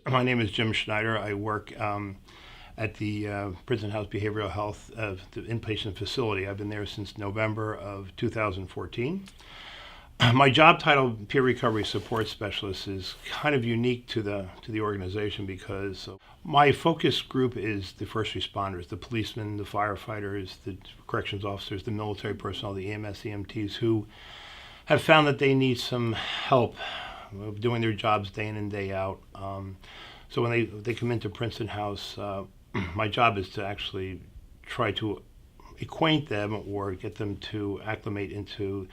My name is Jim Schneider. I work at the Princeton House Behavioral Health the inpatient facility. I've been there since November of 2014. My job title, Peer Recovery Support Specialist, is kind of unique to the organization because my focus group is the first responders, the policemen, the firefighters, the corrections officers, the military personnel, the EMS, EMTs, who have found that they need some help doing their jobs day in and day out. So when they come into Princeton House, my job is to actually try to acquaint them or get them to acclimate into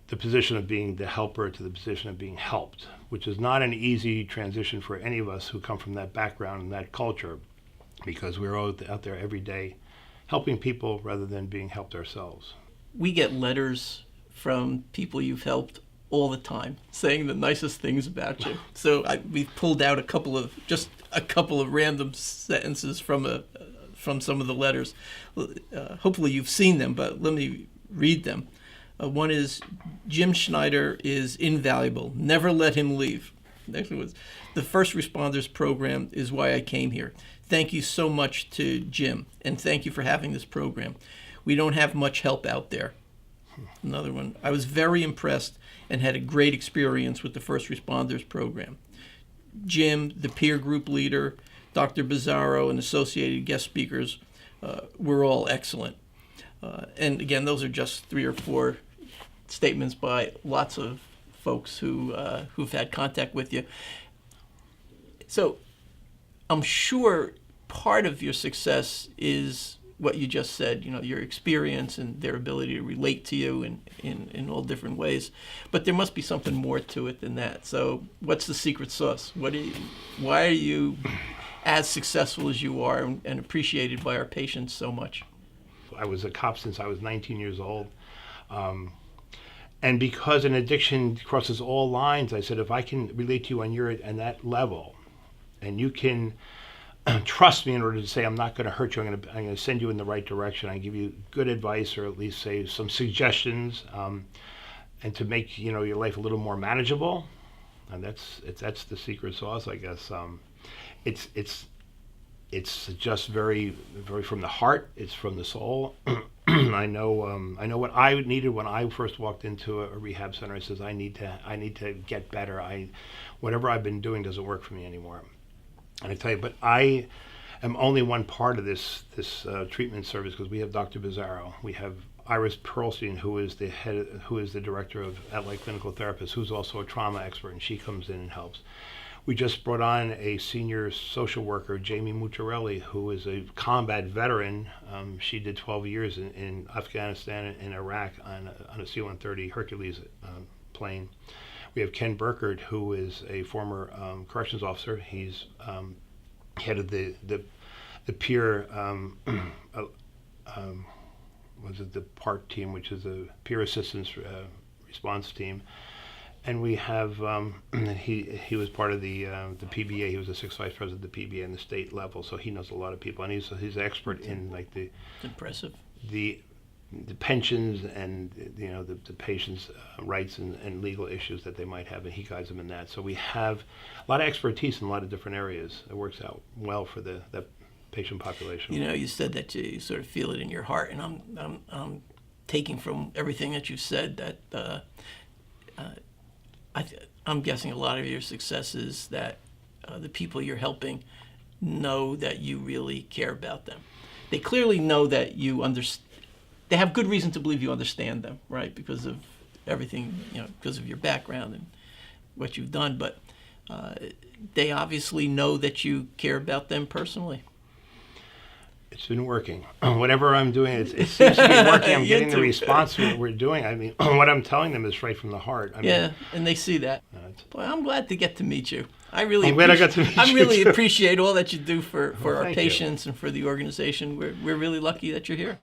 the position of being the helper to the position of being helped, which is not an easy transition for any of us who come from that background and that culture, because we're out there every day helping people rather than being helped ourselves. We get letters from people you've helped all the time saying the nicest things about you. So we've pulled out a couple of random sentences from some of the letters. Hopefully you've seen them, but let me read them. One is, Jim Schneider is invaluable. Never let him leave. Next one was, the first responders program is why I came here. Thank you so much to Jim, and thank you for having this program. We don't have much help out there. Another one, I was very impressed and had a great experience with the first responders program. Jim, the peer group leader, Dr. Bizzarro, and associated guest speakers were all excellent. And again, those are just 3 or 4 statements by lots of folks who've had contact with you. So I'm sure part of your success is what you just said, your experience and their ability to relate to you in all different ways. But there must be something more to it than that. So what's the secret sauce? Why are you as successful as you are and appreciated by our patients so much? I was a cop since I was 19 years old. And because an addiction crosses all lines, I said, if I can relate to you on that level, and you can trust me in order to say, I'm not going to hurt you, I'm going to send you in the right direction, I give you good advice or at least say some suggestions, and to make your life a little more manageable, and that's the secret sauce, I guess. It's just very, very from the heart. It's from the soul. I know what I needed when I first walked into a rehab center. I says, I need to get better. Whatever I've been doing doesn't work for me anymore. And I tell you, but I am only one part of this treatment service, because we have Dr. Bizzarro, we have Iris Perlstein, who is the director of Allied Clinical Therapist, who's also a trauma expert, and she comes in and helps. We just brought on a senior social worker, Jamie Mucciarelli, who is a combat veteran. She did 12 years in Afghanistan and Iraq on a C-130 Hercules plane. We have Ken Burkert, who is a former corrections officer. He's head of the peer the PART team, which is a peer assistance response team. And we have he was part of the PBA. He was the 6th vice president of the PBA in the state level, so he knows a lot of people, and he's an expert in it's impressive. The pensions and the patients' rights and legal issues that they might have, and he guides them in that. So we have a lot of expertise in a lot of different areas. It works out well for that patient population. You said that you sort of feel it in your heart, and I'm taking from everything that you said that. I'm guessing a lot of your success is that the people you're helping know that you really care about them. They clearly know that you understand. They have good reason to believe you understand them, right? Because of everything, because of your background and what you've done. But they obviously know that you care about them personally. It's been working. Whatever I'm doing, it seems to be working. I'm getting the response we're doing. I mean, what I'm telling them is right from the heart. And they see that. Boy, I'm glad to get to meet you. I'm glad I got to meet you. I really appreciate all that you do for our thank patients and for the organization. We're really lucky that you're here.